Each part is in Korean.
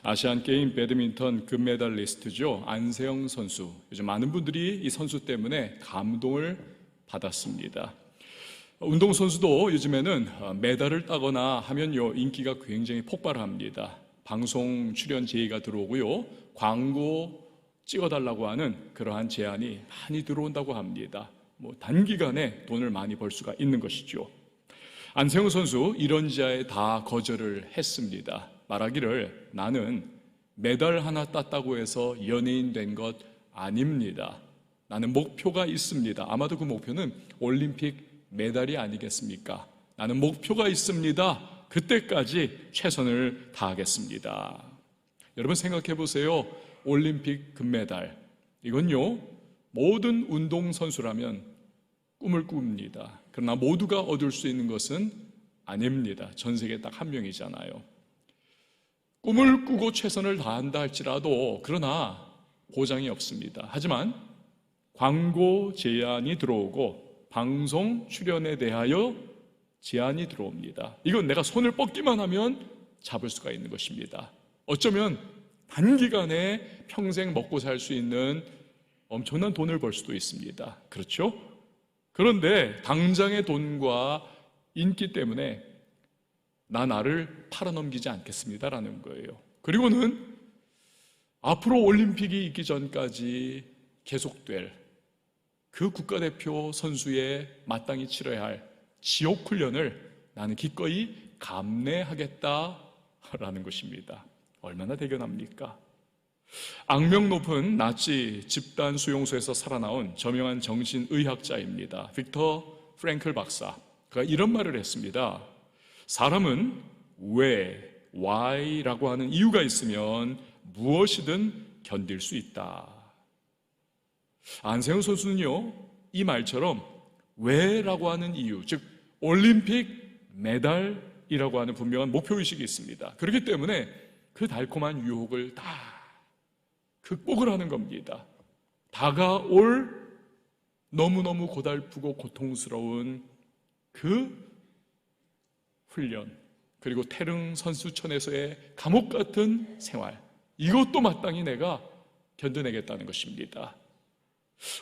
아시안게임 배드민턴 금메달리스트죠. 안세영 선수. 요즘 많은 분들이 이 선수 때문에 감동을 받았습니다. 운동선수도 요즘에는 메달을 따거나 하면요, 인기가 굉장히 폭발합니다. 방송 출연 제의가 들어오고요, 광고 찍어달라고 하는 그러한 제안이 많이 들어온다고 합니다. 단기간에 돈을 많이 벌 수가 있는 것이죠. 안세영 선수 이런 제안에 다 거절을 했습니다. 말하기를, 나는 메달 하나 땄다고 해서 연예인 된 것 아닙니다. 나는 목표가 있습니다. 아마도 그 목표는 올림픽 메달이 아니겠습니까? 나는 목표가 있습니다. 그때까지 최선을 다하겠습니다. 여러분 생각해 보세요. 올림픽 금메달, 이건요, 모든 운동선수라면 꿈을 꿉니다. 그러나 모두가 얻을 수 있는 것은 아닙니다. 전 세계에 딱 한 명이잖아요. 꿈을 꾸고 최선을 다한다 할지라도 그러나 보장이 없습니다. 하지만 광고 제안이 들어오고 방송 출연에 대하여 제안이 들어옵니다. 이건 내가 손을 뻗기만 하면 잡을 수가 있는 것입니다. 어쩌면 단기간에 평생 먹고 살 수 있는 엄청난 돈을 벌 수도 있습니다. 그렇죠? 그런데 당장의 돈과 인기 때문에 나를 팔아넘기지 않겠습니다라는 거예요. 그리고는 앞으로 올림픽이 있기 전까지 계속될 그 국가대표 선수의 마땅히 치러야 할 지옥 훈련을 나는 기꺼이 감내하겠다라는 것입니다. 얼마나 대견합니까? 악명 높은 나치 집단 수용소에서 살아나온 저명한 정신의학자입니다. 빅터 프랭클 박사. 그가 이런 말을 했습니다. 사람은 왜, why라고 하는 이유가 있으면 무엇이든 견딜 수 있다. 안세영 선수는요, 이 말처럼 왜라고 하는 이유, 즉 올림픽 메달이라고 하는 분명한 목표의식이 있습니다. 그렇기 때문에 그 달콤한 유혹을 다 극복을 하는 겁니다. 다가올 너무너무 고달프고 고통스러운 그 훈련, 그리고 태릉 선수촌에서의 감옥 같은 생활, 이것도 마땅히 내가 견뎌내겠다는 것입니다.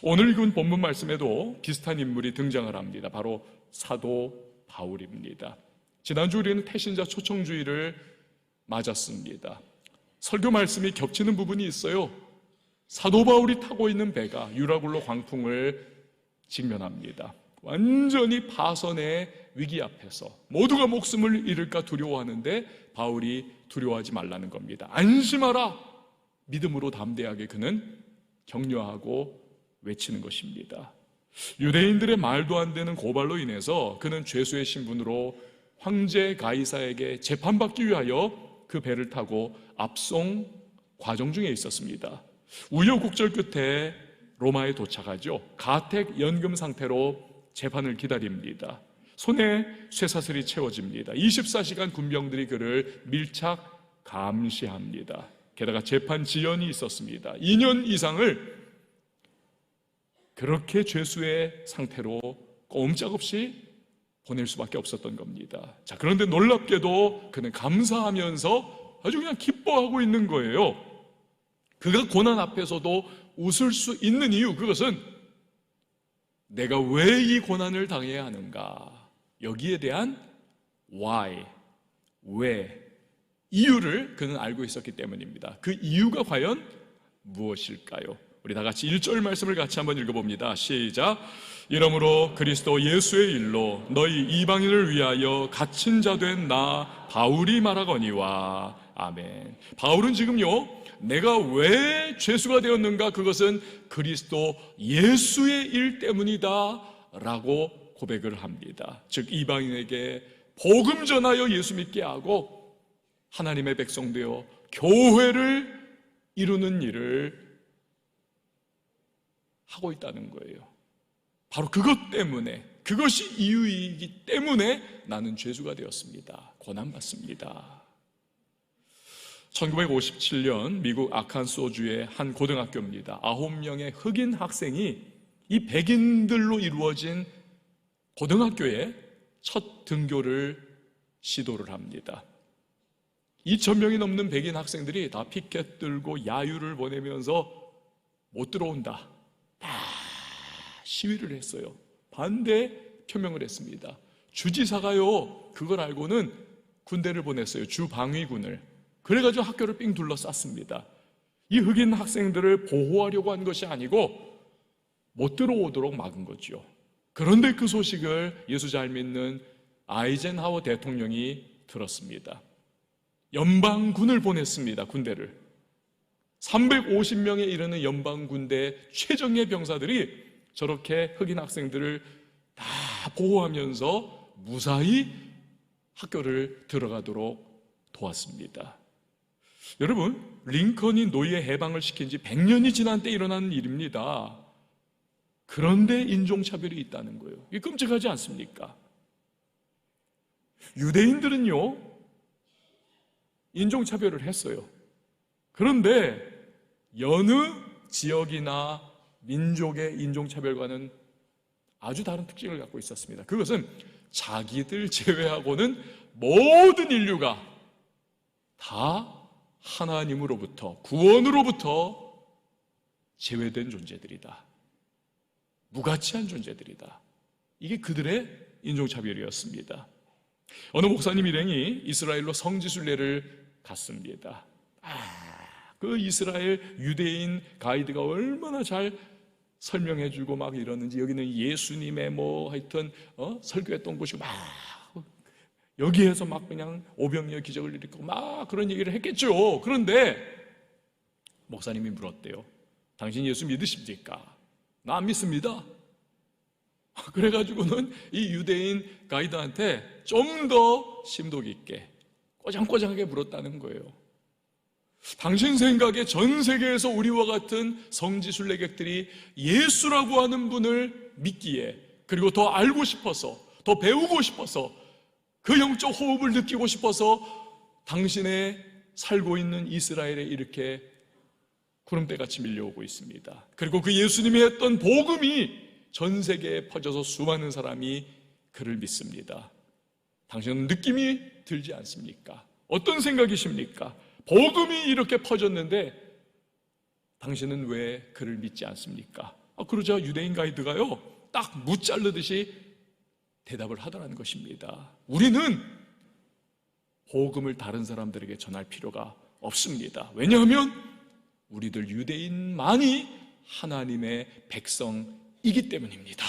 오늘 읽은 본문 말씀에도 비슷한 인물이 등장을 합니다. 바로 사도 바울입니다. 지난주 우리는 태신자 초청주의를 맞았습니다. 설교 말씀이 겹치는 부분이 있어요. 사도 바울이 타고 있는 배가 유라굴로 광풍을 직면합니다. 완전히 파선의 위기 앞에서 모두가 목숨을 잃을까 두려워하는데 바울이 두려워하지 말라는 겁니다. 안심하라! 믿음으로 담대하게 그는 격려하고 외치는 것입니다. 유대인들의 말도 안 되는 고발로 인해서 그는 죄수의 신분으로 황제 가이사에게 재판받기 위하여 그 배를 타고 압송 과정 중에 있었습니다. 우여곡절 끝에 로마에 도착하죠. 가택 연금 상태로 재판을 기다립니다. 손에 쇠사슬이 채워집니다. 24시간 군병들이 그를 밀착 감시합니다. 게다가 재판 지연이 있었습니다. 2년 이상을 그렇게 죄수의 상태로 꼼짝없이 보낼 수밖에 없었던 겁니다. 자, 그런데 놀랍게도 그는 감사하면서 아주 그냥 기뻐하고 있는 거예요. 그가 고난 앞에서도 웃을 수 있는 이유, 그것은 내가 왜 이 고난을 당해야 하는가, 여기에 대한 why, 왜, 이유를 그는 알고 있었기 때문입니다. 그 이유가 과연 무엇일까요? 우리 다 같이 1절 말씀을 같이 한번 읽어봅니다. 시작. 이러므로 그리스도 예수의 일로 너희 이방인을 위하여 갇힌 자 된 나 바울이 말하거니와. 아멘. 바울은 지금요, 내가 왜 죄수가 되었는가, 그것은 그리스도 예수의 일 때문이다 라고 고백을 합니다. 즉 이방인에게 복음 전하여 예수 믿게 하고 하나님의 백성 되어 교회를 이루는 일을 하고 있다는 거예요. 바로 그것 때문에, 그것이 이유이기 때문에 나는 죄수가 되었습니다. 고난받습니다. 1957년 미국 아칸소주의 한 고등학교입니다. 9명의 흑인 학생이 이 백인들로 이루어진 고등학교에 첫 등교를 시도를 합니다. 2,000명이 넘는 백인 학생들이 다 피켓 들고 야유를 보내면서 못 들어온다, 다 시위를 했어요. 반대 표명을 했습니다. 주지사가요, 그걸 알고는 군대를 보냈어요. 주방위군을. 그래가지고 학교를 삥 둘러쌌습니다. 이 흑인 학생들을 보호하려고 한 것이 아니고 못 들어오도록 막은 거죠. 그런데 그 소식을 예수 잘 믿는 아이젠하워 대통령이 들었습니다. 연방군을 보냈습니다. 군대를. 350명에 이르는 연방군대 최정예 병사들이 저렇게 흑인 학생들을 다 보호하면서 무사히 학교를 들어가도록 도왔습니다. 여러분, 링컨이 노예 해방을 시킨 지 100년이 지난 때 일어난 일입니다. 그런데 인종차별이 있다는 거예요. 이게 끔찍하지 않습니까? 유대인들은요, 인종차별을 했어요. 그런데 여느 지역이나 민족의 인종차별과는 아주 다른 특징을 갖고 있었습니다. 그것은 자기들 제외하고는 모든 인류가 다 하나님으로부터, 구원으로부터 제외된 존재들이다. 무가치한 존재들이다. 이게 그들의 인종차별이었습니다. 어느 목사님 일행이 이스라엘로 성지순례를 갔습니다. 그 이스라엘 유대인 가이드가 얼마나 잘 설명해주고 막 이러는지, 여기는 예수님의 하여튼 설교했던 곳이고 막 여기에서 막 그냥 오병이어 기적을 일으키고 막 그런 얘기를 했겠죠. 그런데 목사님이 물었대요. 당신 예수 믿으십니까? 나 안 믿습니다. 그래가지고는 이 유대인 가이드한테 좀 더 심도 깊게 꼬장꼬장하게 물었다는 거예요. 당신 생각에 전 세계에서 우리와 같은 성지순례객들이 예수라고 하는 분을 믿기에, 그리고 더 알고 싶어서, 더 배우고 싶어서, 그 영적 호흡을 느끼고 싶어서 당신의 살고 있는 이스라엘에 이렇게 구름대같이 밀려오고 있습니다. 그리고 그 예수님이 했던 복음이 전 세계에 퍼져서 수많은 사람이 그를 믿습니다. 당신은 느낌이 들지 않습니까? 어떤 생각이십니까? 복음이 이렇게 퍼졌는데 당신은 왜 그를 믿지 않습니까? 그러자 유대인 가이드가요, 딱 무자르듯이 대답을 하더라는 것입니다. 우리는 복음을 다른 사람들에게 전할 필요가 없습니다. 왜냐하면 우리들 유대인만이 하나님의 백성이기 때문입니다.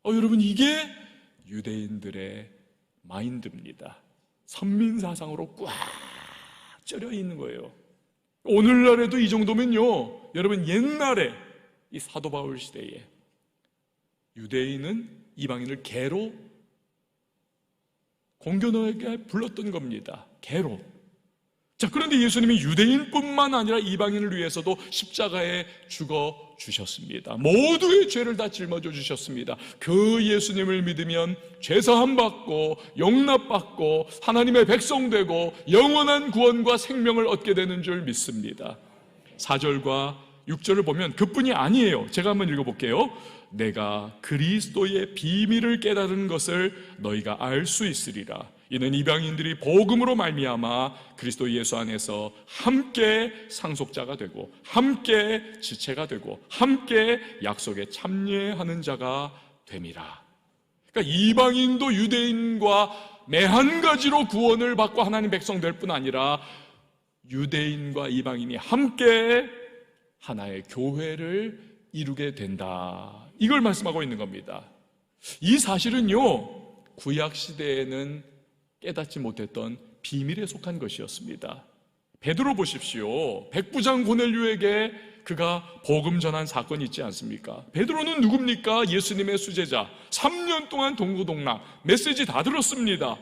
여러분, 이게 유대인들의 마인드입니다. 선민사상으로 꽉 쩔여 있는 거예요. 오늘날에도 이 정도면요, 여러분, 옛날에 이 사도 바울 시대에 유대인은 이방인을 개로 공견하게 불렀던 겁니다. 개로. 자, 그런데 예수님이 유대인뿐만 아니라 이방인을 위해서도 십자가에 죽어 주셨습니다. 모두의 죄를 다 짊어져 주셨습니다. 그 예수님을 믿으면 죄사함 받고 용납받고 하나님의 백성 되고 영원한 구원과 생명을 얻게 되는 줄 믿습니다. 4절과 6절을 보면 그뿐이 아니에요. 제가 한번 읽어볼게요. 내가 그리스도의 비밀을 깨달은 것을 너희가 알 수 있으리라. 이는 이방인들이 복음으로 말미암아 그리스도 예수 안에서 함께 상속자가 되고 함께 지체가 되고 함께 약속에 참여하는 자가 됨이라. 그러니까 이방인도 유대인과 매한 가지로 구원을 받고 하나님 백성 될 뿐 아니라 유대인과 이방인이 함께 하나의 교회를 이루게 된다. 이걸 말씀하고 있는 겁니다. 이 사실은요, 구약 시대에는 깨닫지 못했던 비밀에 속한 것이었습니다. 베드로 보십시오. 백부장 고넬료에게 그가 복음 전한 사건이 있지 않습니까? 베드로는 누굽니까? 예수님의 수제자. 3년 동안 동고동락, 메시지 다 들었습니다.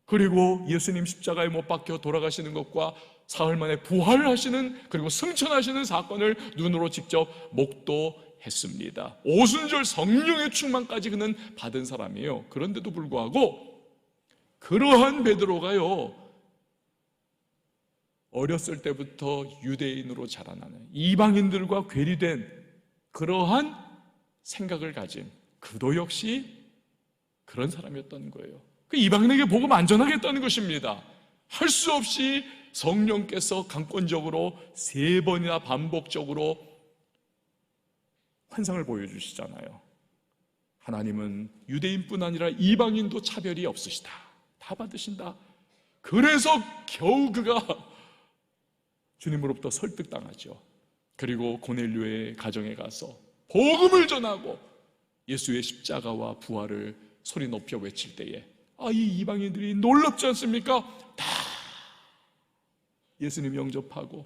그리고 예수님 십자가에 못 박혀 돌아가시는 것과 사흘 만에 부활하시는, 그리고 승천하시는 사건을 눈으로 직접 목도했습니다. 오순절 성령의 충만까지 그는 받은 사람이에요. 그런데도 불구하고 그러한 베드로가요, 어렸을 때부터 유대인으로 자라나는 이방인들과 괴리된 그러한 생각을 가진 그도 역시 그런 사람이었던 거예요. 그 이방인에게 복음 안 전하겠다는 것입니다. 할 수 없이 성령께서 강권적으로 3번이나 반복적으로 환상을 보여주시잖아요. 하나님은 유대인뿐 아니라 이방인도 차별이 없으시다. 다 받으신다. 그래서 겨우 그가 주님으로부터 설득당하죠. 그리고 고넬료의 가정에 가서 복음을 전하고 예수의 십자가와 부활을 소리 높여 외칠 때에 이 이방인들이 놀랍지 않습니까? 다 예수님 영접하고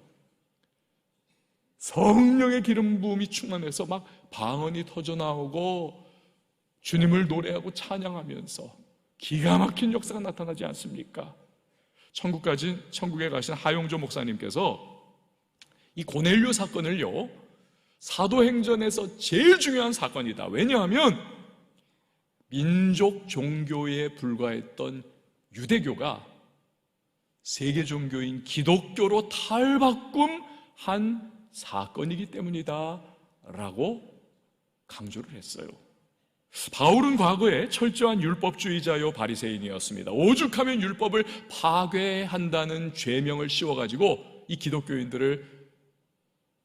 성령의 기름 부음이 충만해서 막 방언이 터져나오고 주님을 노래하고 찬양하면서 기가 막힌 역사가 나타나지 않습니까? 천국에 가신 하용조 목사님께서 이 고넬료 사건을요, 사도행전에서 제일 중요한 사건이다. 왜냐하면 민족 종교에 불과했던 유대교가 세계 종교인 기독교로 탈바꿈한 사건이기 때문이다 라고 강조를 했어요. 바울은 과거에 철저한 율법주의자요 바리새인이었습니다. 오죽하면 율법을 파괴한다는 죄명을 씌워가지고 이 기독교인들을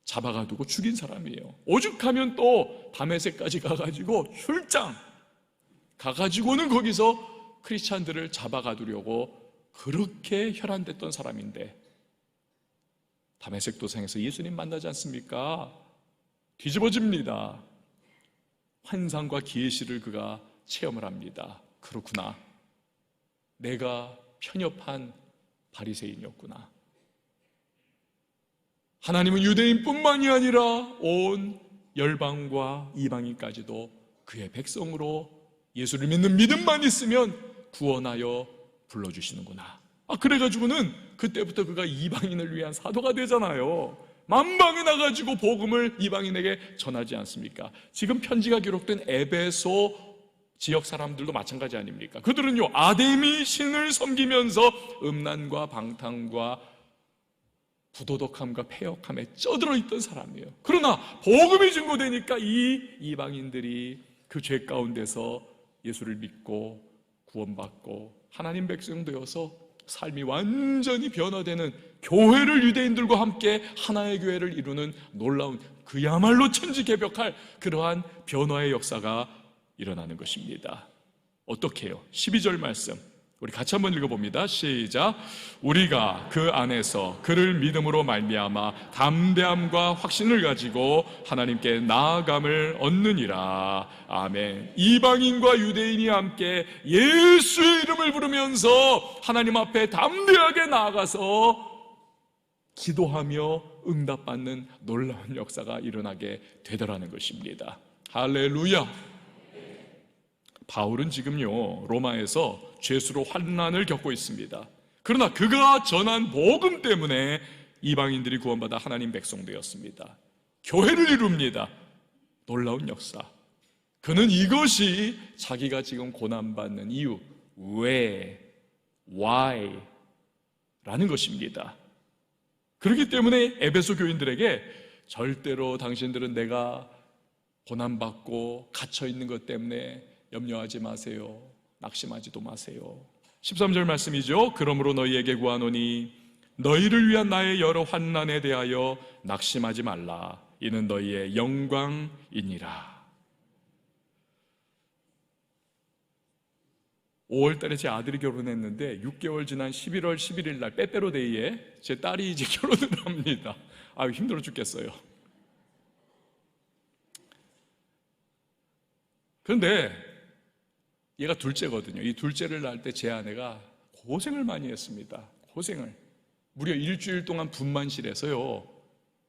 잡아가두고 죽인 사람이에요. 오죽하면 또 다메섹까지 가가지고 출장 가가지고는 거기서 크리스찬들을 잡아가두려고 그렇게 혈안됐던 사람인데 다메섹 도상에서 예수님 만나지 않습니까? 뒤집어집니다. 환상과 계시를 그가 체험을 합니다. 그렇구나. 내가 편협한 바리새인이었구나. 하나님은 유대인뿐만이 아니라 온 열방과 이방인까지도 그의 백성으로 예수를 믿는 믿음만 있으면 구원하여 불러주시는구나. 그래가지고는 그때부터 그가 이방인을 위한 사도가 되잖아요. 만방에 나가지고 복음을 이방인에게 전하지 않습니까? 지금 편지가 기록된 에베소 지역 사람들도 마찬가지 아닙니까? 그들은요, 아데미 신을 섬기면서 음란과 방탕과 부도덕함과 패역함에 쩌들어 있던 사람이에요. 그러나 복음이 증거되니까 이 이방인들이 그 죄 가운데서 예수를 믿고 구원받고 하나님 백성 되어서 삶이 완전히 변화되는, 교회를 유대인들과 함께 하나의 교회를 이루는 놀라운, 그야말로 천지개벽할 그러한 변화의 역사가 일어나는 것입니다. 어떻게 해요? 12절 말씀 우리 같이 한번 읽어봅니다. 시작. 우리가 그 안에서 그를 믿음으로 말미암아 담대함과 확신을 가지고 하나님께 나아감을 얻느니라. 아멘. 이방인과 유대인이 함께 예수의 이름을 부르면서 하나님 앞에 담대하게 나아가서 기도하며 응답받는 놀라운 역사가 일어나게 되더라는 것입니다. 할렐루야. 바울은 지금요, 로마에서 죄수로 환난을 겪고 있습니다. 그러나 그가 전한 복음 때문에 이방인들이 구원받아 하나님 백성 되었습니다. 교회를 이룹니다. 놀라운 역사. 그는 이것이 자기가 지금 고난받는 이유, 왜, why 라는 것입니다. 그렇기 때문에 에베소 교인들에게 절대로 당신들은 내가 고난받고 갇혀있는 것 때문에 염려하지 마세요. 낙심하지도 마세요. 13절 말씀이죠. 그러므로 너희에게 구하노니 너희를 위한 나의 여러 환난에 대하여 낙심하지 말라. 이는 너희의 영광이니라. 5월달에 제 아들이 결혼했는데 6개월 지난 11월 11일 날 빼빼로데이에 제 딸이 이제 결혼을 합니다. 힘들어 죽겠어요. 그런데 얘가 둘째거든요. 이 둘째를 낳을 때 제 아내가 고생을 많이 했습니다. 고생을. 무려 일주일 동안 분만실에서요,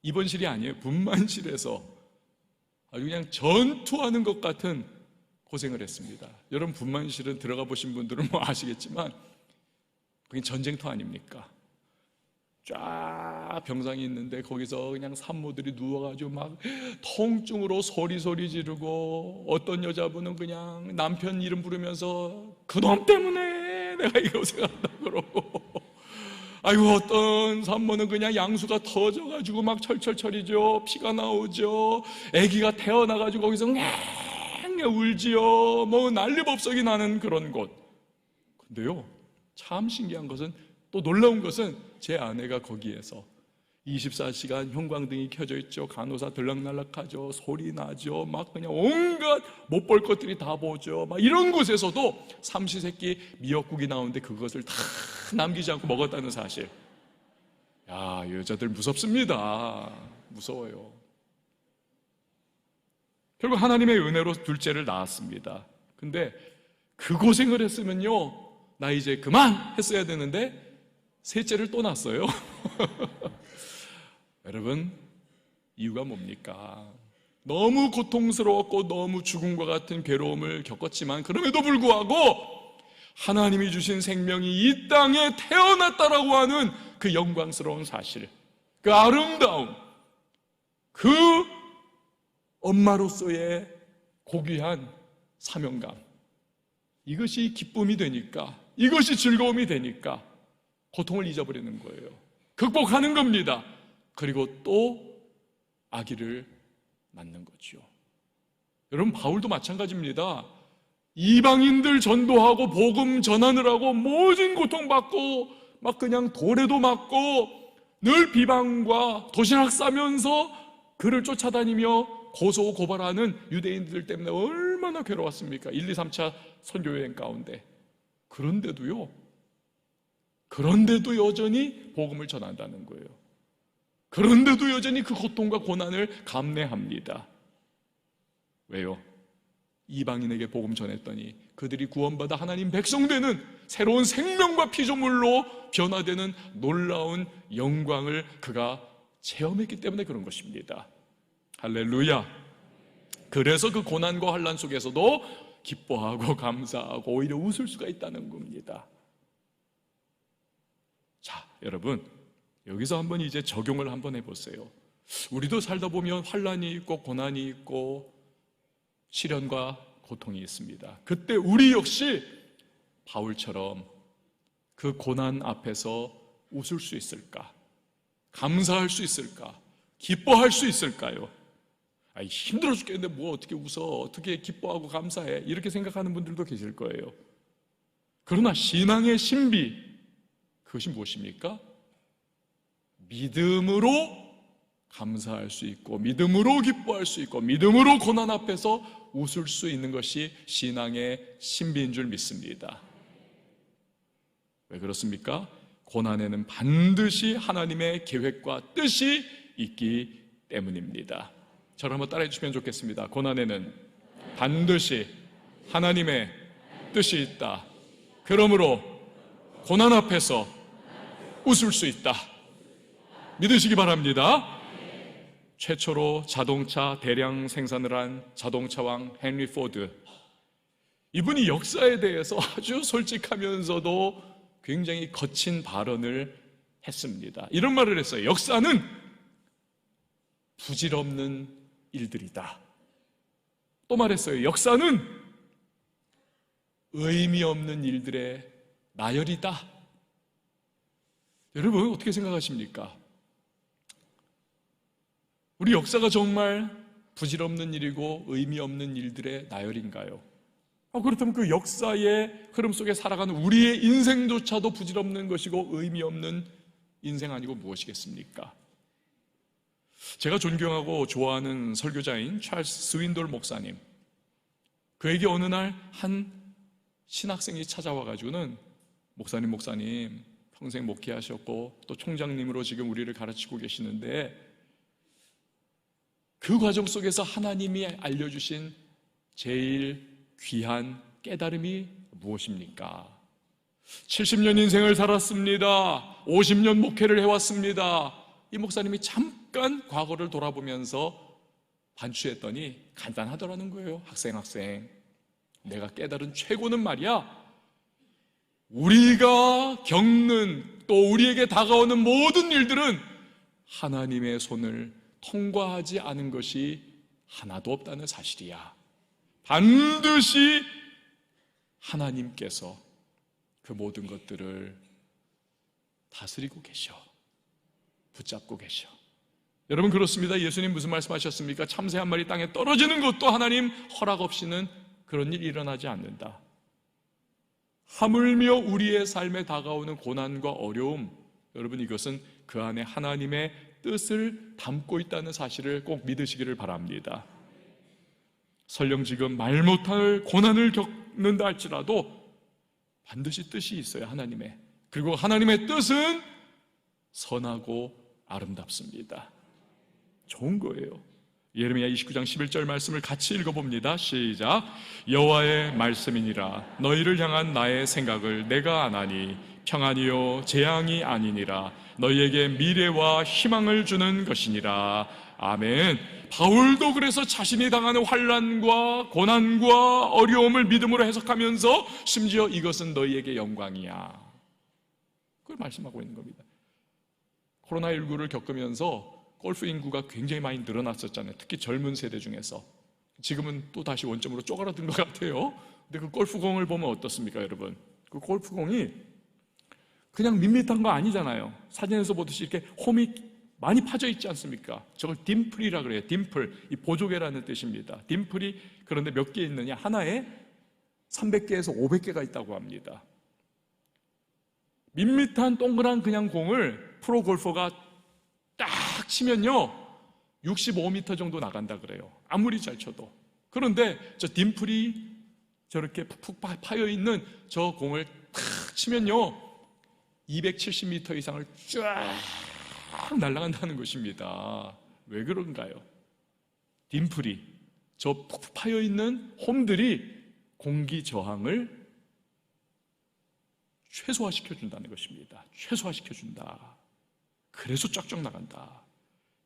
입원실이 아니에요, 분만실에서 아주 그냥 전투하는 것 같은 고생을 했습니다. 여러분, 분만실은 들어가 보신 분들은 뭐 아시겠지만 그게 전쟁터 아닙니까? 쫙 병상이 있는데 거기서 그냥 산모들이 누워가지고 막 통증으로 소리 지르고, 어떤 여자분은 그냥 남편 이름 부르면서 그놈 때문에 내가 이 고생한다 그러고, 어떤 산모는 그냥 양수가 터져가지고 막 철철철이죠. 피가 나오죠. 아기가 태어나가지고 거기서 울지요. 뭐 난리법석이 나는 그런 곳. 근데요, 참 신기한 것은 또 놀라운 것은 제 아내가 거기에서 24시간 형광등이 켜져 있죠. 간호사 들락날락하죠. 소리 나죠. 막 그냥 온갖 못 볼 것들이 다 보죠. 막 이런 곳에서도 삼시세끼 미역국이 나오는데 그것을 다 남기지 않고 먹었다는 사실. 야, 여자들 무섭습니다. 무서워요. 결국 하나님의 은혜로 둘째를 낳았습니다. 근데 그 고생을 했으면요, 나 이제 그만 했어야 되는데 셋째를 또 낳았어요. 여러분, 이유가 뭡니까? 너무 고통스러웠고 너무 죽음과 같은 괴로움을 겪었지만 그럼에도 불구하고 하나님이 주신 생명이 이 땅에 태어났다라고 하는 그 영광스러운 사실, 그 아름다움, 그 엄마로서의 고귀한 사명감, 이것이 기쁨이 되니까, 이것이 즐거움이 되니까 고통을 잊어버리는 거예요. 극복하는 겁니다. 그리고 또 아기를 낳는 거죠. 여러분, 바울도 마찬가지입니다. 이방인들 전도하고 복음 전하느라고 모진 고통받고 막 그냥 돌에도 맞고 늘 비방과 도시락 싸면서 그를 쫓아다니며 고소 고발하는 유대인들 때문에 얼마나 괴로웠습니까? 1, 2, 3차 선교여행 가운데. 그런데도 여전히 복음을 전한다는 거예요. 그런데도 여전히 그 고통과 고난을 감내합니다. 왜요? 이방인에게 복음 전했더니 그들이 구원받아 하나님 백성 되는 새로운 생명과 피조물로 변화되는 놀라운 영광을 그가 체험했기 때문에 그런 것입니다. 할렐루야. 그래서 그 고난과 환난 속에서도 기뻐하고 감사하고 오히려 웃을 수가 있다는 겁니다. 자, 여러분, 여기서 한번 이제 적용을 한번 해보세요. 우리도 살다 보면 환난이 있고 고난이 있고 시련과 고통이 있습니다. 그때 우리 역시 바울처럼 그 고난 앞에서 웃을 수 있을까? 감사할 수 있을까? 기뻐할 수 있을까요? 아이, 힘들어 죽겠는데 뭐 어떻게 웃어? 어떻게 기뻐하고 감사해? 이렇게 생각하는 분들도 계실 거예요. 그러나 신앙의 신비, 그것이 무엇입니까? 믿음으로 감사할 수 있고 믿음으로 기뻐할 수 있고 믿음으로 고난 앞에서 웃을 수 있는 것이 신앙의 신비인 줄 믿습니다. 왜 그렇습니까? 고난에는 반드시 하나님의 계획과 뜻이 있기 때문입니다. 저를 한번 따라해 주시면 좋겠습니다. 고난에는 반드시 하나님의 뜻이 있다. 그러므로 고난 앞에서 웃을 수 있다. 믿으시기 바랍니다. 최초로 자동차 대량 생산을 한 자동차왕 헨리 포드, 이분이 역사에 대해서 아주 솔직하면서도 굉장히 거친 발언을 했습니다. 이런 말을 했어요. 역사는 부질없는 일들이다. 또 말했어요. 역사는 의미 없는 일들의 나열이다. 여러분, 어떻게 생각하십니까? 우리 역사가 정말 부질없는 일이고 의미 없는 일들의 나열인가요? 그렇다면 그 역사의 흐름 속에 살아가는 우리의 인생조차도 부질없는 것이고 의미 없는 인생 아니고 무엇이겠습니까? 제가 존경하고 좋아하는 설교자인 찰스 스윈돌 목사님, 그에게 어느 날 한 신학생이 찾아와가지고는 목사님 평생 목회하셨고 또 총장님으로 지금 우리를 가르치고 계시는데 그 과정 속에서 하나님이 알려주신 제일 귀한 깨달음이 무엇입니까? 70년 인생을 살았습니다. 50년 목회를 해왔습니다. 이 목사님이 잠깐 과거를 돌아보면서 반추했더니 간단하더라는 거예요. 학생, 내가 깨달은 최고는 말이야, 우리가 겪는 또 우리에게 다가오는 모든 일들은 하나님의 손을 통과하지 않은 것이 하나도 없다는 사실이야. 반드시 하나님께서 그 모든 것들을 다스리고 계셔, 붙잡고 계셔. 여러분, 그렇습니다. 예수님 무슨 말씀하셨습니까? 참새 한 마리 땅에 떨어지는 것도 하나님 허락 없이는 그런 일이 일어나지 않는다. 하물며 우리의 삶에 다가오는 고난과 어려움, 여러분 이것은 그 안에 하나님의 뜻을 담고 있다는 사실을 꼭 믿으시기를 바랍니다. 설령 지금 말 못할 고난을 겪는다 할지라도 반드시 뜻이 있어요, 하나님의. 그리고 하나님의 뜻은 선하고 아름답습니다. 좋은 거예요. 예레미야 29장 11절 말씀을 같이 읽어봅니다. 시작. 여호와의 말씀이니라. 너희를 향한 나의 생각을 내가 아나니 평안이요 재앙이 아니니라. 너희에게 미래와 희망을 주는 것이니라. 아멘. 바울도 그래서 자신이 당하는 환난과 고난과 어려움을 믿음으로 해석하면서 심지어 이것은 너희에게 영광이야, 그걸 말씀하고 있는 겁니다. 코로나19를 겪으면서 골프 인구가 굉장히 많이 늘어났었잖아요. 특히 젊은 세대 중에서. 지금은 또 다시 원점으로 쪼그라든 것 같아요. 근데 그 골프공을 보면 어떻습니까, 여러분? 그 골프공이 그냥 밋밋한 거 아니잖아요. 사진에서 보듯이 이렇게 홈이 많이 파져 있지 않습니까? 저걸 딤플이라 그래요. 딤플. 이 보조개라는 뜻입니다. 딤플이 그런데 몇 개 있느냐? 하나에 300개에서 500개가 있다고 합니다. 밋밋한 동그란 그냥 공을 프로 골퍼가 딱 치면요 65m 정도 나간다 그래요. 아무리 잘 쳐도. 그런데 저 딤플이 저렇게 푹푹 파여있는 저 공을 탁 치면요 270m 이상을 쫙 날아간다는 것입니다. 왜 그런가요? 딤플이, 저 푹푹 파여있는 홈들이 공기 저항을 최소화시켜준다는 것입니다. 최소화시켜준다. 그래서 쫙쫙 나간다.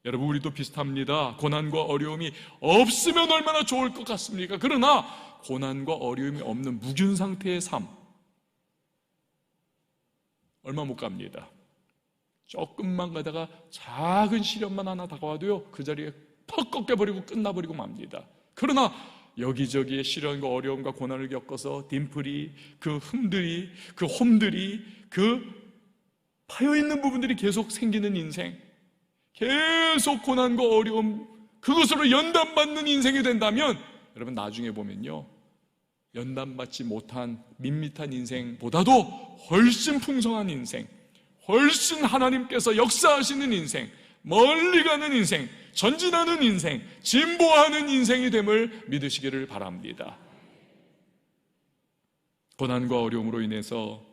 여러분, 우리도 비슷합니다. 고난과 어려움이 없으면 얼마나 좋을 것 같습니까? 그러나 고난과 어려움이 없는 무균 상태의 삶, 얼마 못 갑니다. 조금만 가다가 작은 시련만 하나 다가와도요 그 자리에 퍽 꺾여버리고 끝나버리고 맙니다. 그러나 여기저기에 시련과 어려움과 고난을 겪어서 딤플이, 그 흠들이, 그 홈들이, 그 파여있는 부분들이 계속 생기는 인생, 계속 고난과 어려움, 그것으로 연단받는 인생이 된다면 여러분 나중에 보면요 연단받지 못한 밋밋한 인생보다도 훨씬 풍성한 인생, 훨씬 하나님께서 역사하시는 인생, 멀리 가는 인생, 전진하는 인생, 진보하는 인생이 됨을 믿으시기를 바랍니다. 고난과 어려움으로 인해서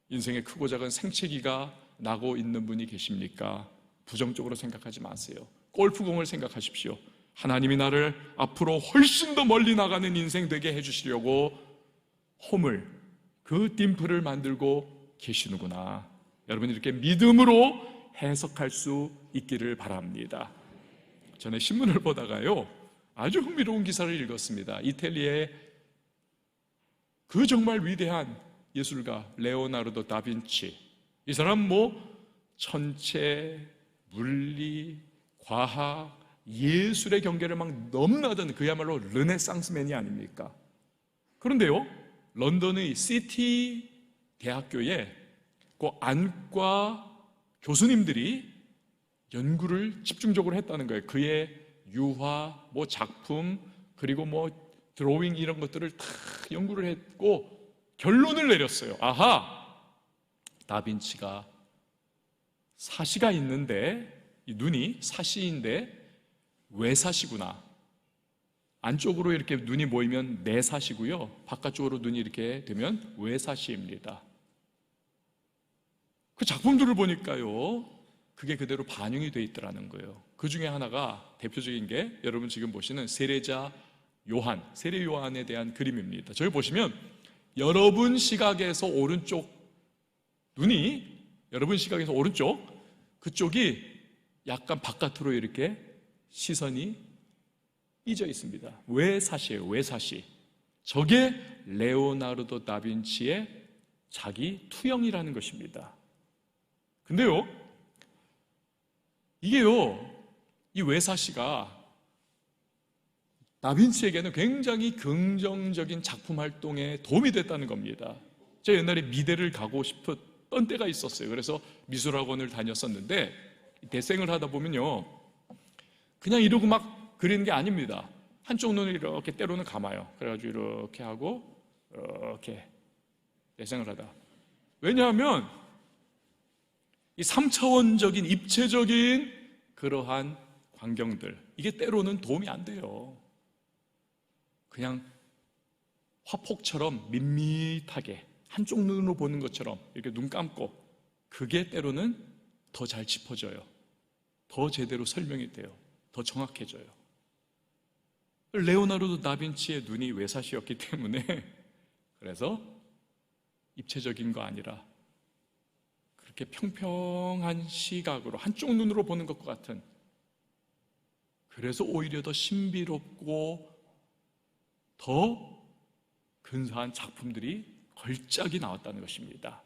인생에 크고 작은 생채기가 나고 있는 분이 계십니까? 부정적으로 생각하지 마세요. 골프공을 생각하십시오. 하나님이 나를 앞으로 훨씬 더 멀리 나가는 인생 되게 해주시려고 홈을, 그 딤플을 만들고 계시는구나. 여러분 이렇게 믿음으로 해석할 수 있기를 바랍니다. 전에 신문을 보다가요 아주 흥미로운 기사를 읽었습니다. 이탈리아의 그 정말 위대한 예술가 레오나르도 다빈치, 이 사람 천체, 물리, 과학, 예술의 경계를 막 넘나든 그야말로 르네상스맨이 아닙니까? 그런데요 런던의 시티 대학교에 그 안과 교수님들이 연구를 집중적으로 했다는 거예요. 그의 유화, 작품, 그리고 드로잉 이런 것들을 다 연구를 했고 결론을 내렸어요. 아하, 다빈치가 사시가 있는데, 이 눈이 사시인데 외사시구나. 안쪽으로 이렇게 눈이 모이면 내사시고요, 바깥쪽으로 눈이 이렇게 되면 외사시입니다. 그 작품들을 보니까요 그게 그대로 반영이 돼 있더라는 거예요. 그 중에 하나가 대표적인 게 여러분 지금 보시는 세례자 요한, 세례 요한에 대한 그림입니다. 저기 보시면 여러분 시각에서 오른쪽 눈이, 여러분 시각에서 오른쪽 그쪽이 약간 바깥으로 이렇게 시선이 삐져 있습니다. 외사시예요. 외사시. 저게 레오나르도 다빈치의 자기 투영이라는 것입니다. 근데요 이게요 이 외사시가 다빈치에게는 굉장히 긍정적인 작품 활동에 도움이 됐다는 겁니다. 제가 옛날에 미대를 가고 싶었던 때가 있었어요. 그래서 미술학원을 다녔었는데 대생을 하다 보면요 그냥 이러고 막 그리는 게 아닙니다. 한쪽 눈을 이렇게 때로는 감아요. 그래가지고 이렇게 하고 이렇게 내생을 하다. 왜냐하면 이 3차원적인 입체적인 그러한 광경들, 이게 때로는 도움이 안 돼요. 그냥 화폭처럼 밋밋하게 한쪽 눈으로 보는 것처럼 이렇게 눈 감고, 그게 때로는 더 잘 짚어져요. 더 제대로 설명이 돼요. 더 정확해져요. 레오나르도 다빈치의 눈이 외사시였기 때문에 그래서 입체적인 거 아니라 그렇게 평평한 시각으로 한쪽 눈으로 보는 것과 같은, 그래서 오히려 더 신비롭고 더 근사한 작품들이 걸작이 나왔다는 것입니다.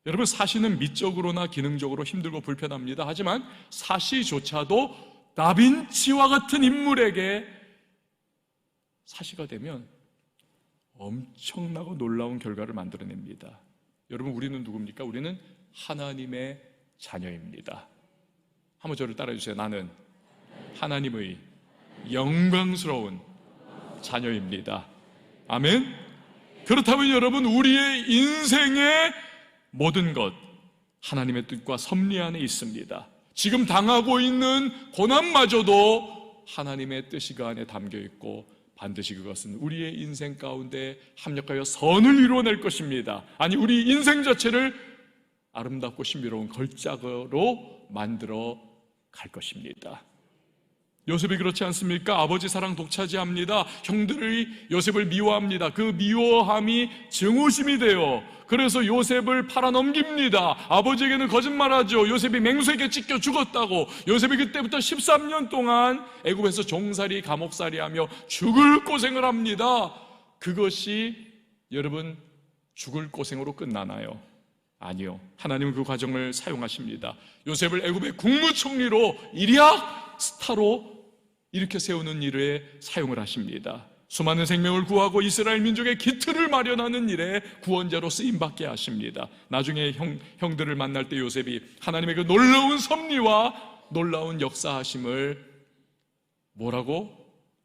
여러분, 사시는 미적으로나 기능적으로 힘들고 불편합니다. 하지만 사시조차도 다빈치와 같은 인물에게 사시가 되면 엄청나고 놀라운 결과를 만들어냅니다. 여러분, 우리는 누굽니까? 우리는 하나님의 자녀입니다. 한번 저를 따라해주세요. 나는 하나님의 영광스러운 자녀입니다. 아멘. 그렇다면 여러분, 우리의 인생의 모든 것, 하나님의 뜻과 섭리 안에 있습니다. 지금 당하고 있는 고난마저도 하나님의 뜻이 그 안에 담겨 있고, 반드시 그것은 우리의 인생 가운데 합력하여 선을 이루어낼 것입니다. 아니, 우리 인생 자체를 아름답고 신비로운 걸작으로 만들어 갈 것입니다. 요셉이 그렇지 않습니까? 아버지 사랑 독차지합니다. 형들이 요셉을 미워합니다. 그 미워함이 증오심이 돼요. 그래서 요셉을 팔아넘깁니다. 아버지에게는 거짓말하죠. 요셉이 맹수에게 찢겨 죽었다고. 요셉이 그때부터 13년 동안 애굽에서 종살이, 감옥살이 하며 죽을 고생을 합니다. 그것이 여러분 죽을 고생으로 끝나나요? 아니요. 하나님은 그 과정을 사용하십니다. 요셉을 애굽의 국무총리로, 일약 스타로 이렇게 세우는 일에 사용을 하십니다. 수많은 생명을 구하고 이스라엘 민족의 기틀을 마련하는 일에 구원자로 쓰임받게 하십니다. 나중에 형들을 만날 때 요셉이 하나님의 그 놀라운 섭리와 놀라운 역사하심을 뭐라고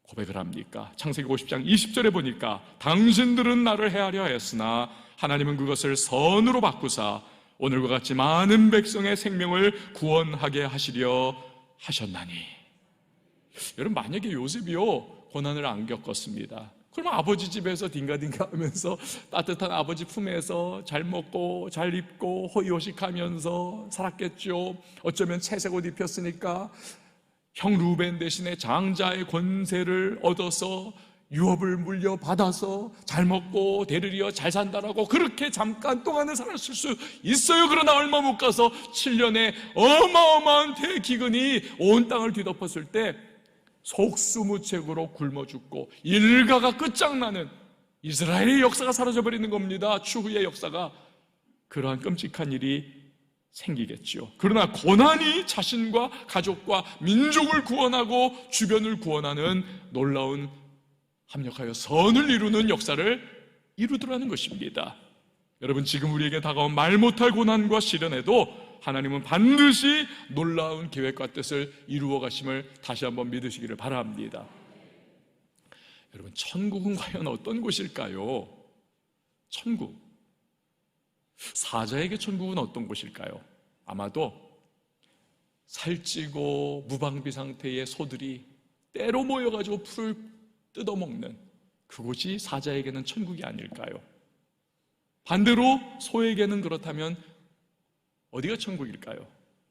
고백을 합니까? 창세기 50장 20절에 보니까 당신들은 나를 해하려 했으나 하나님은 그것을 선으로 바꾸사 오늘과 같이 많은 백성의 생명을 구원하게 하시려 하셨나니. 여러분, 만약에 요셉이요 고난을 안 겪었습니다. 그러면 아버지 집에서 딩가딩가 하면서 따뜻한 아버지 품에서 잘 먹고 잘 입고 호의호식하면서 살았겠죠. 어쩌면 채색 옷 입혔으니까 형 루벤 대신에 장자의 권세를 얻어서 유업을 물려받아서 잘 먹고 대르리어 잘 산다라고 그렇게 잠깐 동안은 살았을 수 있어요. 그러나 얼마 못 가서 7년의 어마어마한 대기근이 온 땅을 뒤덮었을 때 속수무책으로 굶어 죽고 일가가 끝장나는 이스라엘의 역사가 사라져버리는 겁니다. 추후의 역사가. 그러한 끔찍한 일이 생기겠죠. 그러나 고난이 자신과 가족과 민족을 구원하고 주변을 구원하는 놀라운 합력하여 선을 이루는 역사를 이루더라는 것입니다. 여러분, 지금 우리에게 다가온 말 못할 고난과 시련에도 하나님은 반드시 놀라운 계획과 뜻을 이루어 가심을 다시 한번 믿으시기를 바랍니다. 여러분, 천국은 과연 어떤 곳일까요? 천국, 사자에게 천국은 어떤 곳일까요? 아마도 살찌고 무방비 상태의 소들이 때로 모여가지고 풀을 뜯어먹는 그곳이 사자에게는 천국이 아닐까요? 반대로 소에게는 그렇다면 어디가 천국일까요?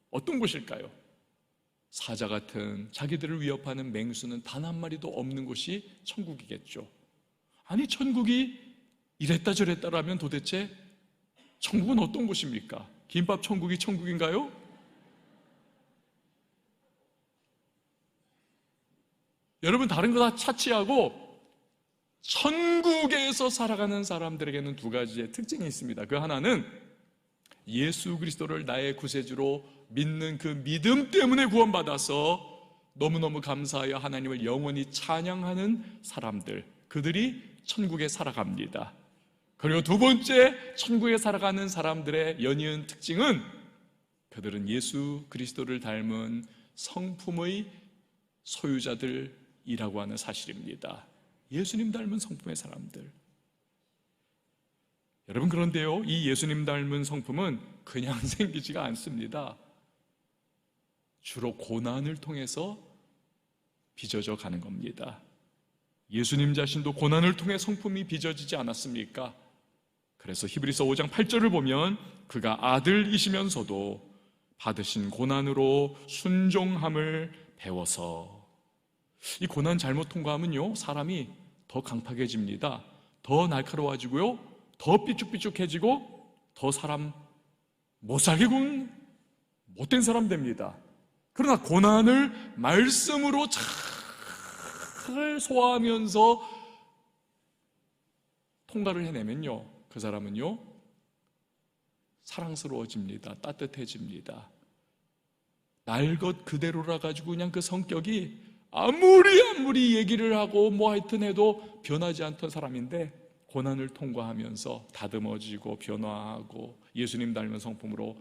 어떤 곳일까요? 사자 같은 자기들을 위협하는 맹수는 단 한 마리도 없는 곳이 천국이겠죠. 아니, 천국이 이랬다 저랬다라면 도대체 천국은 어떤 곳입니까? 김밥 천국이 천국인가요? 여러분, 다른 거 다 차치하고 천국에서 살아가는 사람들에게는 두 가지의 특징이 있습니다. 그 하나는 예수 그리스도를 나의 구세주로 믿는 그 믿음 때문에 구원받아서 너무너무 감사하여 하나님을 영원히 찬양하는 사람들, 그들이 천국에 살아갑니다. 그리고 두 번째, 천국에 살아가는 사람들의 연이은 특징은 그들은 예수 그리스도를 닮은 성품의 소유자들이라고 하는 사실입니다. 예수님 닮은 성품의 사람들. 여러분, 그런데요, 이 예수님 닮은 성품은 그냥 생기지가 않습니다. 주로 고난을 통해서 빚어져 가는 겁니다. 예수님 자신도 고난을 통해 성품이 빚어지지 않았습니까? 그래서 히브리서 5장 8절을 보면 그가 아들이시면서도 받으신 고난으로 순종함을 배워서, 이 고난 잘못 통과하면요, 사람이 더 강팍해집니다. 더 날카로워지고요, 더 삐죽삐죽해지고, 더 사람 못 살게 군 못된 사람 됩니다. 그러나 고난을 말씀으로 잘 소화하면서 통과를 해내면요, 그 사람은요 사랑스러워집니다. 따뜻해집니다. 날 것 그대로라 가지고 그냥 그 성격이 아무리 얘기를 하고 뭐 하여튼 해도 변하지 않던 사람인데, 고난을 통과하면서 다듬어지고 변화하고 예수님 닮은 성품으로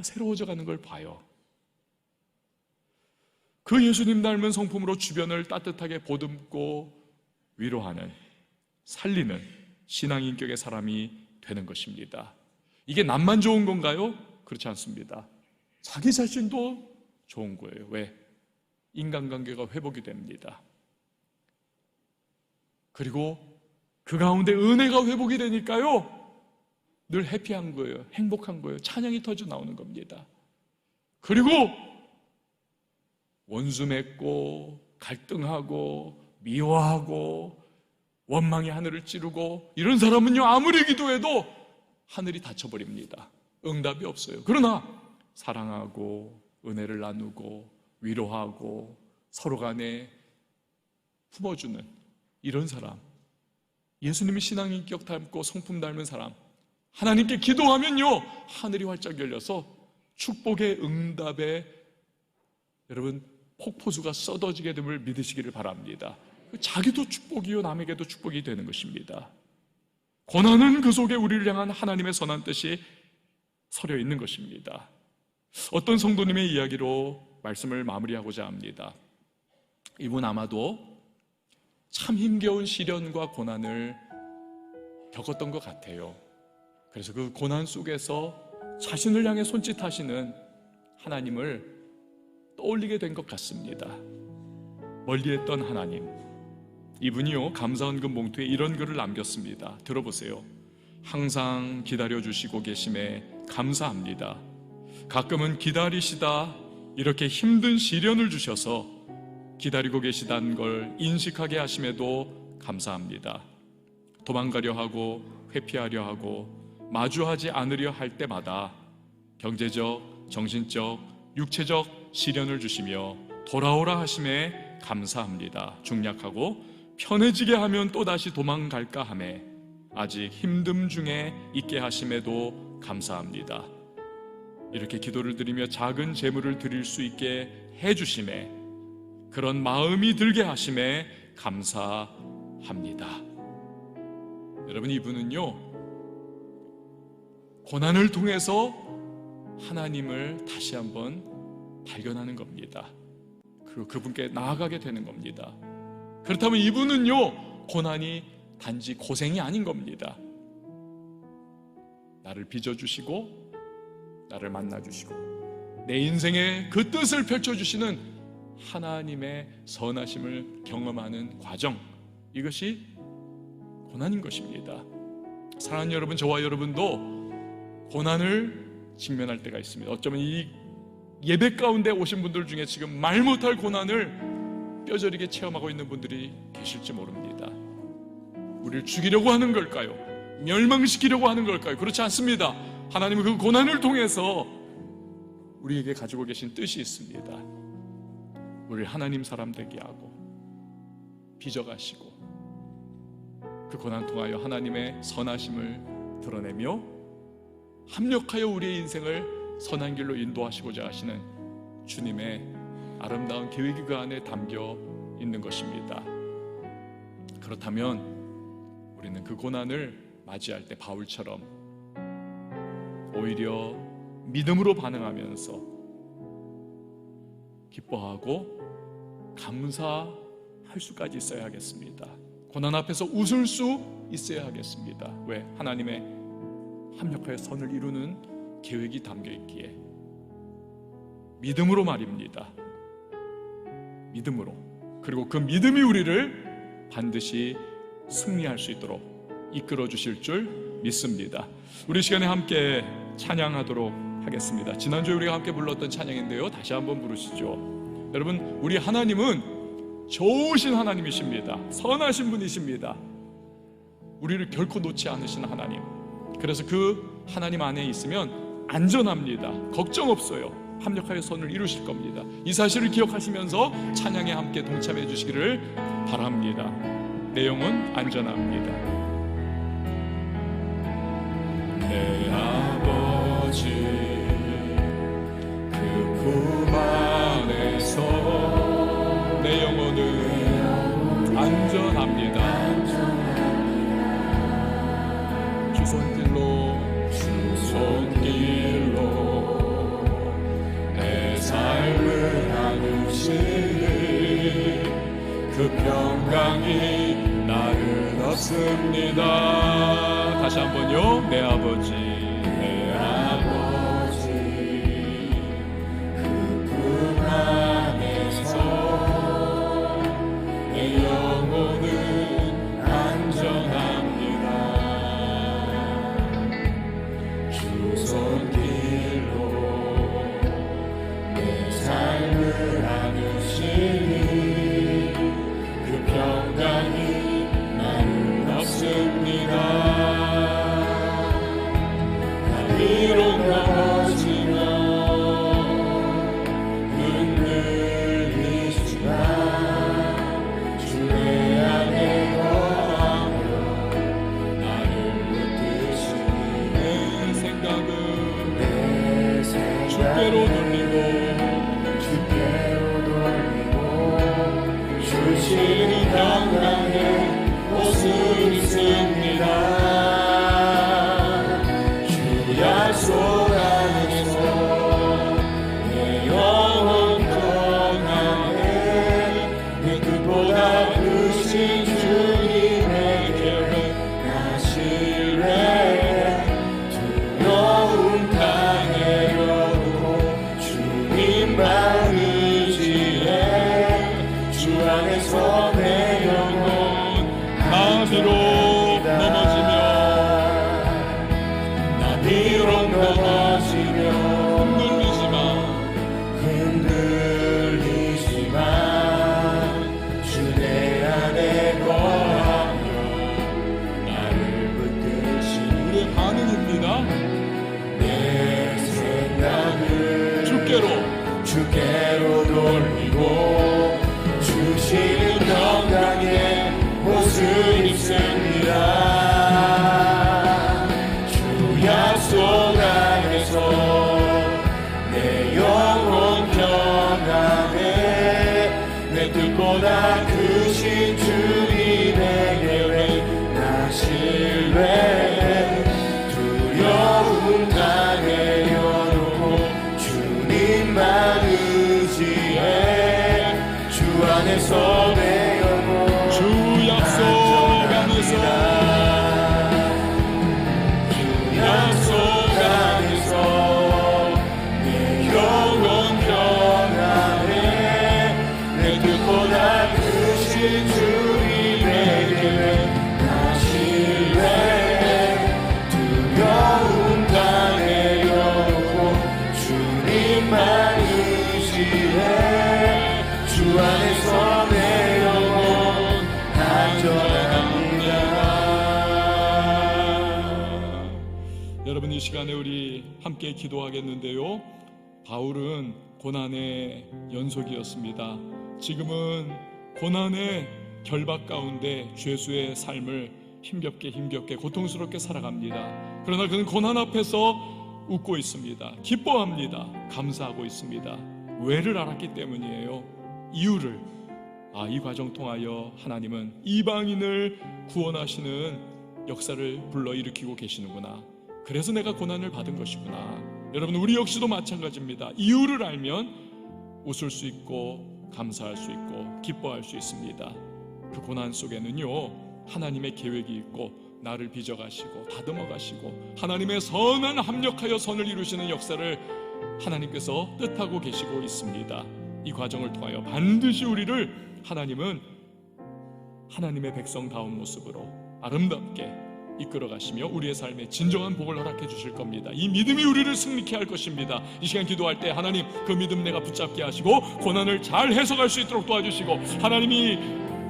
새로워져 가는 걸 봐요. 그 예수님 닮은 성품으로 주변을 따뜻하게 보듬고 위로하는, 살리는 신앙인격의 사람이 되는 것입니다. 이게 남만 좋은 건가요? 그렇지 않습니다. 자기 자신도 좋은 거예요. 왜? 인간관계가 회복이 됩니다. 그리고 그 가운데 은혜가 회복이 되니까요, 늘 해피한 거예요. 행복한 거예요. 찬양이 터져 나오는 겁니다. 그리고 원수 맺고 갈등하고 미워하고 원망이 하늘을 찌르고 이런 사람은요, 아무리 기도해도 하늘이 닫혀버립니다. 응답이 없어요. 그러나 사랑하고 은혜를 나누고 위로하고 서로 간에 품어주는 이런 사람, 예수님의 신앙인격 닮고 성품 닮은 사람, 하나님께 기도하면요, 하늘이 활짝 열려서 축복의 응답에 여러분 폭포수가 쏟아지게 됨을 믿으시기를 바랍니다. 자기도 축복이요, 남에게도 축복이 되는 것입니다. 고난은 그 속에 우리를 향한 하나님의 선한 뜻이 서려 있는 것입니다. 어떤 성도님의 이야기로 말씀을 마무리하고자 합니다. 이분 아마도 참 힘겨운 시련과 고난을 겪었던 것 같아요. 그래서 그 고난 속에서 자신을 향해 손짓하시는 하나님을 떠올리게 된 것 같습니다. 멀리했던 하나님, 이분이요 감사헌금 봉투에 이런 글을 남겼습니다. 들어보세요. 항상 기다려주시고 계심에 감사합니다. 가끔은 기다리시다 이렇게 힘든 시련을 주셔서 기다리고 계시다는 걸 인식하게 하심에도 감사합니다. 도망가려 하고 회피하려 하고 마주하지 않으려 할 때마다 경제적, 정신적, 육체적 시련을 주시며 돌아오라 하심에 감사합니다. 중약하고 편해지게 하면 또다시 도망갈까 하매 아직 힘듦 중에 있게 하심에도 감사합니다. 이렇게 기도를 드리며 작은 제물을 드릴 수 있게 해주심에, 그런 마음이 들게 하심에 감사합니다. 여러분, 이분은요 고난을 통해서 하나님을 다시 한번 발견하는 겁니다. 그리고 그분께 나아가게 되는 겁니다. 그렇다면 이분은요 고난이 단지 고생이 아닌 겁니다. 나를 빚어주시고 나를 만나주시고 내 인생에 그 뜻을 펼쳐주시는 하나님의 선하심을 경험하는 과정, 이것이 고난인 것입니다. 사랑하는 여러분, 저와 여러분도 고난을 직면할 때가 있습니다. 어쩌면 이 예배 가운데 오신 분들 중에 지금 말 못할 고난을 뼈저리게 체험하고 있는 분들이 계실지 모릅니다. 우리를 죽이려고 하는 걸까요? 멸망시키려고 하는 걸까요? 그렇지 않습니다. 하나님은 그 고난을 통해서 우리에게 가지고 계신 뜻이 있습니다. 우리를 하나님 사람 되게 하고 빚어가시고 그 고난 통하여 하나님의 선하심을 드러내며 합력하여 우리의 인생을 선한 길로 인도하시고자 하시는 주님의 아름다운 계획이 그 안에 담겨 있는 것입니다. 그렇다면 우리는 그 고난을 맞이할 때 바울처럼 오히려 믿음으로 반응하면서 기뻐하고 감사할 수까지 있어야 하겠습니다. 고난 앞에서 웃을 수 있어야 하겠습니다. 왜? 하나님의 합력하여 선을 이루는 계획이 담겨 있기에. 믿음으로 말입니다. 믿음으로. 그리고 그 믿음이 우리를 반드시 승리할 수 있도록 이끌어 주실 줄 믿습니다. 우리 시간에 함께 찬양하도록 하겠습니다. 지난주에 우리가 함께 불렀던 찬양인데요, 다시 한번 부르시죠. 여러분, 우리 하나님은 좋으신 하나님이십니다. 선하신 분이십니다. 우리를 결코 놓지 않으신 하나님. 그래서 그 하나님 안에 있으면 안전합니다. 걱정 없어요. 합력하여 선을 이루실 겁니다. 이 사실을 기억하시면서 찬양에 함께 동참해 주시기를 바랍니다. 내 영혼 안전합니다. 내 아버지 그 품 안에서 내 영혼은 안전합니다. 주손길로 내 삶을 나누시니 그 평강이 나를 얻습니다. 다시 한번요. 내 아버지 내 아버지 그 품 안에서 내 영혼은 안전합니다. 주손길로 내 삶을 나누시니 그 평강이 나를 얻습니다. 나 비록 넘어지면 흔들리지만 주 내 안에 거하며 나를 붙드시니 내 생각은 주께로 돌리고 주시는 평강의 옷을 입습니다. 주 약속 안에서 내 영혼 평안해. 그 뜻보다 크신 주님의 계획 나 신뢰해. 두려움 당해려고 주님만 의지해. 주 안에서 내 영혼 나 비록 넘어지며 흔들리지만 주 내 안에 거하며 나를 붙드시니 반응입니다. 내 생각을 주께로 돌리고 주시는 평강의 옷을 입습니다. 주 약속 안에서 내 영혼 평안해. 내 뜻보다 크신 주님의 계획 나 신뢰해. 두려움 당해려놓고 주님만 의지해. 주 안에서 내 영혼 주 약속 안에서 주 약속 안에서 내 영혼 평안해. 내 뜻보다 크신 주님의 계획 나 신뢰해. 두려움 당해려놓고 주님만 의지해. 주 안에서 내 영혼 안전합니다. 여러분, 이 시간에 우리 함께 기도하겠는데요, 바울은 고난의 연속이었습니다. 지금은 고난의 결박 가운데 죄수의 삶을 힘겹게 고통스럽게 살아갑니다. 그러나 그는 고난 앞에서 웃고 있습니다. 기뻐합니다. 감사하고 있습니다. 왜를 알았기 때문이에요. 이유를. 이 과정 통하여 하나님은 이방인을 구원하시는 역사를 불러일으키고 계시는구나. 그래서 내가 고난을 받은 것이구나. 여러분, 우리 역시도 마찬가지입니다. 이유를 알면 웃을 수 있고 감사할 수 있고 기뻐할 수 있습니다. 그 고난 속에는요, 하나님의 계획이 있고 나를 빚어가시고 다듬어가시고 하나님의 선한 합력하여 선을 이루시는 역사를 하나님께서 뜻하고 계시고 있습니다. 이 과정을 통하여 반드시 우리를 하나님은 하나님의 백성다운 모습으로 아름답게 이끌어 가시며 우리의 삶에 진정한 복을 허락해 주실 겁니다. 이 믿음이 우리를 승리케 할 것입니다. 이 시간 기도할 때 하나님 그 믿음 내가 붙잡게 하시고 고난을 잘 해석할 수 있도록 도와주시고 하나님이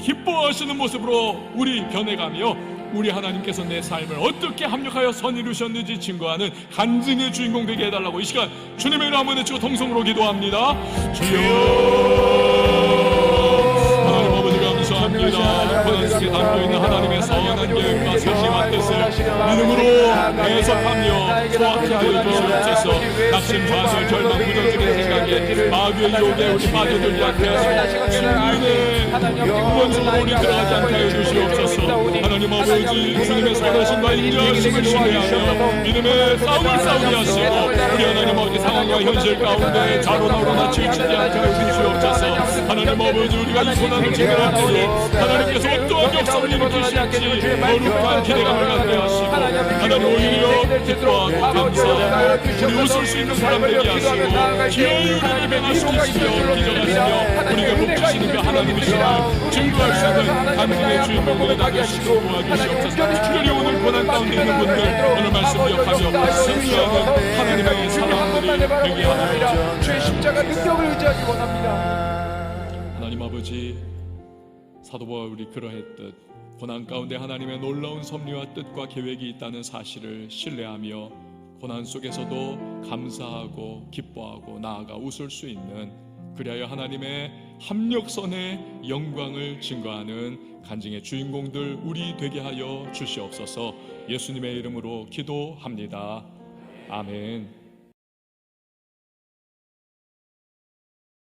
기뻐하시는 모습으로 우리 변해가며 우리 하나님께서 내 삶을 어떻게 합력하여 선 이루셨는지 증거하는 간증의 주인공 되게 해달라고 이 시간 주님의 이름 한번 외치고 통성으로 기도합니다. 주여 하나님 아버지 감사합니다. 고난 속에 담겨있는 하나님의 선한 계획과 세심한 뜻을 믿음으로 해석하며 소확히 하여 주시옵소서. 낙심, 좌절, 절망, 부정적인 생각에 마귀의 유혹에 우리 빠져들지 않게 하시고 주님의 구원으로 우리 들어가지 않게 하여 주시옵소서. 하나님 아버지 주님의 선하심과 인자하심을 신뢰하며 믿음의 싸움을 싸우게 하시고 우리 하나님 아버지 상황과 현실 가운데 좌로나로나 치우치지 않게 하여 주시옵소서. 하나님 아버지 우리가 이 고난을 제대할 때 하나님께서 어떠한 역사를 일으키실지 거룩한 기대감을 갖게 하시고 하나님 오히려 기뻐하고 감사하고 우리 웃을 수 있는 사람 되게 하시고 기어이 우리를 변화시키시며 기적하시며 우리가 복주시는 그 하나님이시라 증거할 수 있는 간증의 주인공들이 되시고 도와주시옵소서. 특별히 오늘 고난 가운데 있는 분들 오늘 말씀 기억하며 승리하는 하나님의 사랑들이 되게 하옵소서. 주의 십자가 능력을 의지하기 원합니다. 하나님 아버지 사도 바울이 그러했듯 고난 가운데 하나님의 놀라운 섭리와 뜻과 계획이 있다는 사실을 신뢰하며 고난 속에서도 감사하고 기뻐하고 나아가 웃을 수 있는 그리하여 하나님의 합력선의 영광을 증거하는 간증의 주인공들 우리 되게 하여 주시옵소서. 예수님의 이름으로 기도합니다. 아멘.